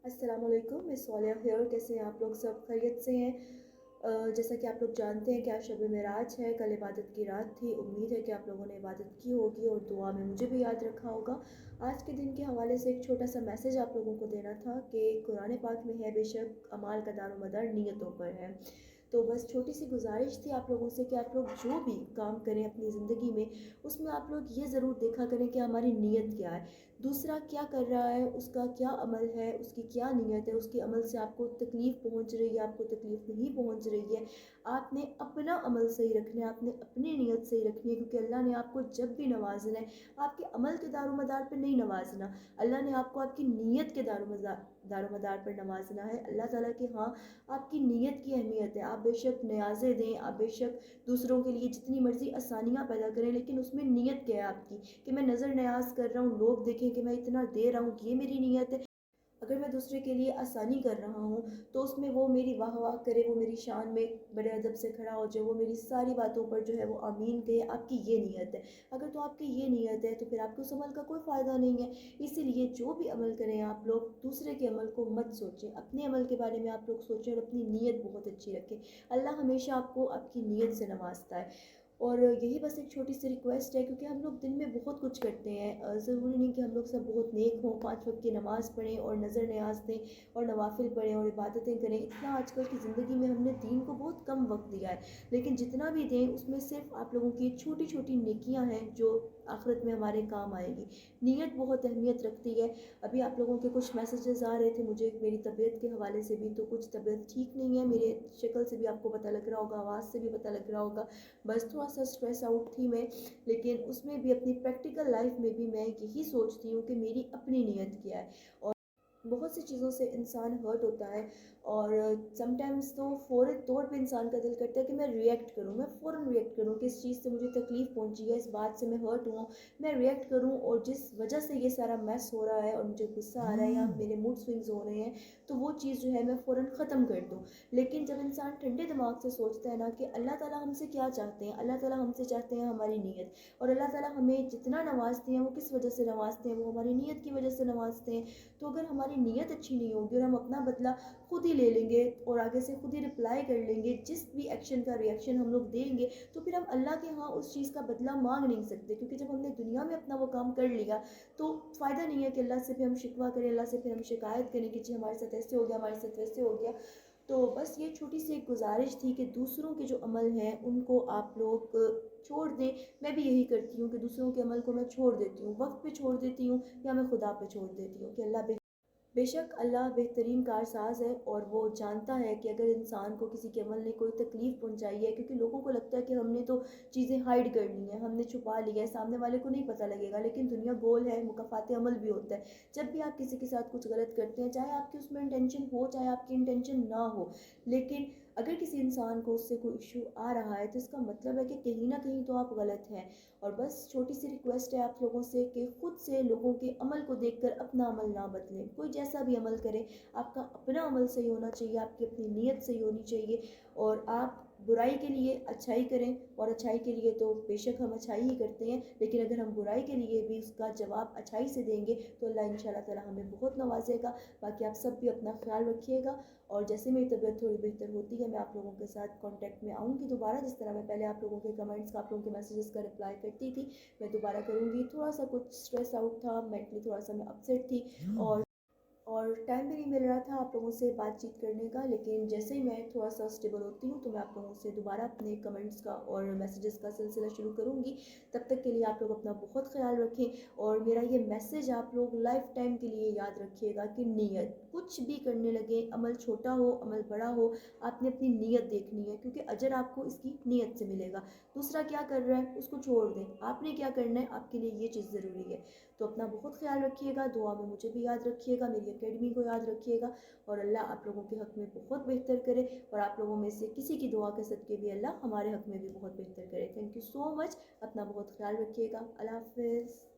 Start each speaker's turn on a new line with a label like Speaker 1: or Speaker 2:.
Speaker 1: السلام علیکم، میں صالحہ ہیئر. کیسے ہیں آپ لوگ؟ سب خیریت سے ہیں؟ جیسا کہ آپ لوگ جانتے ہیں کہ آج شب معراج ہے. کل عبادت کی رات تھی. امید ہے کہ آپ لوگوں نے عبادت کی ہوگی اور دعا میں مجھے بھی یاد رکھا ہوگا. آج کے دن کے حوالے سے ایک چھوٹا سا میسج آپ لوگوں کو دینا تھا کہ قرآن پاک میں ہے بے شک اعمال کا دار و مدار نیتوں پر ہے. تو بس چھوٹی سی گزارش تھی آپ لوگوں سے کہ آپ لوگ جو بھی کام کریں اپنی زندگی میں، اس میں آپ لوگ یہ ضرور دیکھا کریں کہ ہماری نیت کیا ہے. دوسرا کیا کر رہا ہے، اس کا کیا عمل ہے، اس کی کیا نیت ہے، اس کے عمل سے آپ کو تکلیف پہنچ رہی ہے، آپ کو تکلیف نہیں پہنچ رہی ہے. آپ نے اپنا عمل صحیح رکھنا ہے، آپ نے اپنی نیت صحیح رکھنی ہے، کیونکہ اللہ نے آپ کو جب بھی نوازنا ہے آپ کے عمل کے دار و مدار پہ نہیں نوازنا. اللہ نے آپ کو آپ کی نیت کے دار و مدار پر نوازنا ہے. اللہ تعالیٰ کے ہاں آپ کی نیت کی اہمیت ہے. آپ بے شک نیازیں دیں، آپ بے شک دوسروں کے لیے جتنی مرضی آسانیاں پیدا کریں، لیکن اس میں نیت کیا ہے آپ کی کہ میں نظر نیاز کر رہا ہوں، لوگ دیکھیں کہ میں اتنا دے رہا ہوں، یہ میری نیت ہے. اگر میں دوسرے کے لیے آسانی کر رہا ہوں تو اس میں وہ میری واہ واہ کرے، وہ میری شان میں بڑے ادب سے کھڑا ہو جائے، وہ میری ساری باتوں پر جو ہے وہ آمین کہے. آپ کی یہ نیت ہے. اگر تو آپ کی یہ نیت ہے تو پھر آپ کو اس عمل کا کوئی فائدہ نہیں ہے. اسی لیے جو بھی عمل کریں آپ لوگ دوسرے کے عمل کو مت سوچیں، اپنے عمل کے بارے میں آپ لوگ سوچیں اور اپنی نیت بہت اچھی رکھیں. اللہ ہمیشہ آپ کو آپ کی نیت سے نوازتا ہے. اور یہی بس ایک چھوٹی سی ریکویسٹ ہے، کیونکہ ہم لوگ دن میں بہت کچھ کرتے ہیں. ضروری نہیں کہ ہم لوگ سب بہت نیک ہوں، 5 وقت کی نماز پڑھیں اور نظر نیاز دیں اور نوافل پڑھیں اور عبادتیں کریں. اتنا آج کل کی زندگی میں ہم نے دین کو بہت کم وقت دیا ہے. لیکن جتنا بھی دیں اس میں صرف آپ لوگوں کی چھوٹی چھوٹی نیکیاں ہیں جو آخرت میں ہمارے کام آئے گی. نیت بہت اہمیت رکھتی ہے. ابھی آپ لوگوں کے کچھ میسیجز آ رہے تھے مجھے میری طبیعت کے حوالے سے بھی، تو کچھ طبیعت ٹھیک نہیں ہے. میرے شکل سے بھی آپ کو پتہ لگ رہا ہوگا، آواز سے بھی پتہ لگ رہا ہوگا. بس تھوڑا سا اسٹریس آؤٹ تھی میں. لیکن اس میں بھی اپنی پریکٹیکل لائف میں بھی میں یہی سوچتی ہوں کہ میری اپنی نیت کیا ہے. اور بہت سی چیزوں سے انسان ہرٹ ہوتا ہے اور سم ٹائمز تو فوری طور پہ انسان کا دل کرتا ہے کہ میں ریئیکٹ کروں، میں فوراً ریئیکٹ کروں کہ اس چیز سے مجھے تکلیف پہنچی ہے، اس بات سے میں ہرٹ ہوں، میں ریئیکٹ کروں. اور جس وجہ سے یہ سارا میس ہو رہا ہے اور مجھے غصہ آ رہا ہے یا میرے موڈ سوئنگز ہو رہے ہیں تو وہ چیز جو ہے میں فوراً ختم کر دوں. لیکن جب انسان ٹھنڈے دماغ سے سوچتا ہے نا کہ اللہ تعالیٰ ہم سے کیا چاہتے ہیں، اللہ تعالیٰ ہم سے چاہتے ہیں ہماری نیت. اور اللہ تعالیٰ ہمیں جتنا نوازتے ہیں وہ کس وجہ سے نوازتے ہیں، وہ ہماری نیت کی وجہ سے نوازتے ہیں. تو اگر ہماری نیت اچھی نہیں ہوگی اور ہم اپنا بدلہ خود ہی لے لیں گے اور آگے سے خود ہی رپلائی کر لیں گے، جس بھی ایکشن کا ریئیکشن ہم لوگ دیں گے، تو پھر ہم اللہ کے ہاں اس چیز کا بدلہ مانگ نہیں سکتے. کیونکہ جب ہم نے دنیا میں اپنا وہ کام کر لیا تو فائدہ نہیں ہے کہ اللہ سے پھر ہم شکوہ کریں، اللہ سے پھر ہم شکایت کریں کہ جی ہمارے ساتھ ایسے ہو گیا، ہمارے ساتھ ویسے ہو گیا. تو بس یہ چھوٹی سی ایک گزارش تھی کہ دوسروں کے جو عمل ہیں ان کو آپ لوگ چھوڑ دیں. میں بھی یہی کرتی ہوں کہ دوسروں کے عمل کو میں چھوڑ دیتی ہوں، وقت پہ چھوڑ دیتی ہوں یا میں خدا پہ چھوڑ دیتی ہوں کہ اللہ بے شک اللہ بہترین کارساز ہے. اور وہ جانتا ہے کہ اگر انسان کو کسی کے عمل نے کوئی تکلیف پہنچائی ہے، کیونکہ لوگوں کو لگتا ہے کہ ہم نے تو چیزیں ہائیڈ کر لی ہیں، ہم نے چھپا لیا ہے، سامنے والے کو نہیں پتہ لگے گا. لیکن دنیا گول ہے، مکافات عمل بھی ہوتا ہے. جب بھی آپ کسی کے ساتھ کچھ غلط کرتے ہیں، چاہے آپ کی اس میں انٹینشن ہو چاہے آپ کی انٹینشن نہ ہو، لیکن اگر کسی انسان کو اس سے کوئی ایشو آ رہا ہے تو اس کا مطلب ہے کہ کہیں نہ کہیں تو آپ غلط ہیں. اور بس چھوٹی سی ریکویسٹ ہے آپ لوگوں سے کہ خود سے لوگوں کے عمل کو دیکھ کر اپنا عمل نہ بدلیں. کوئی جیسا بھی عمل کرے آپ کا اپنا عمل صحیح ہونا چاہیے، آپ کی اپنی نیت صحیح ہونی چاہیے. اور آپ برائی کے لیے اچھائی کریں، اور اچھائی کے لیے تو بے شک ہم اچھائی ہی کرتے ہیں، لیکن اگر ہم برائی کے لیے بھی اس کا جواب اچھائی سے دیں گے تو اللہ انشاءاللہ تعالی ہمیں بہت نوازے گا. باقی آپ سب بھی اپنا خیال رکھیے گا. اور جیسے میری طبیعت تھوڑی بہتر ہوتی ہے میں آپ لوگوں کے ساتھ کانٹیکٹ میں آؤں گی دوبارہ. جس طرح میں پہلے آپ لوگوں کے کمنٹس کا، آپ لوگوں کے میسیجز کا رپلائی کرتی تھی، میں دوبارہ کروں گی. تھوڑا سا کچھ اسٹریس آؤٹ تھا، مینٹلی تھوڑا سا میں اپسیٹ تھی اور ٹائم بھی نہیں مل رہا تھا آپ لوگوں سے بات چیت کرنے کا. لیکن جیسے ہی میں تھوڑا سا اسٹیبل ہوتی ہوں تو میں آپ لوگوں سے دوبارہ اپنے کمنٹس کا اور میسیجز کا سلسلہ شروع کروں گی. تب تک کے لیے آپ لوگ اپنا بہت خیال رکھیں. اور میرا یہ میسیج آپ لوگ لائف ٹائم کے لیے یاد رکھیے گا کہ نیت کچھ بھی کرنے لگے، عمل چھوٹا ہو عمل بڑا ہو، آپ نے اپنی نیت دیکھنی ہے، کیونکہ اجر آپ کو اس کی نیت سے ملے گا. دوسرا کیا کر رہا ہے اس کو چھوڑ دیں، آپ نے کیا کرنا ہے آپ کے لیے یہ چیز ضروری ہے. تو اپنا بہت خیال رکھیے گا. دعا میں مجھے بھی یاد رکھیے گا، میری اکیڈمی کو یاد رکھیے گا. اور اللہ آپ لوگوں کے حق میں بہت بہتر کرے، اور آپ لوگوں میں سے کسی کی دعا کے صدقے بھی اللہ ہمارے حق میں بھی بہت بہتر کرے. تھینک یو سو مچ. اپنا بہت خیال رکھیے گا. اللہ حافظ.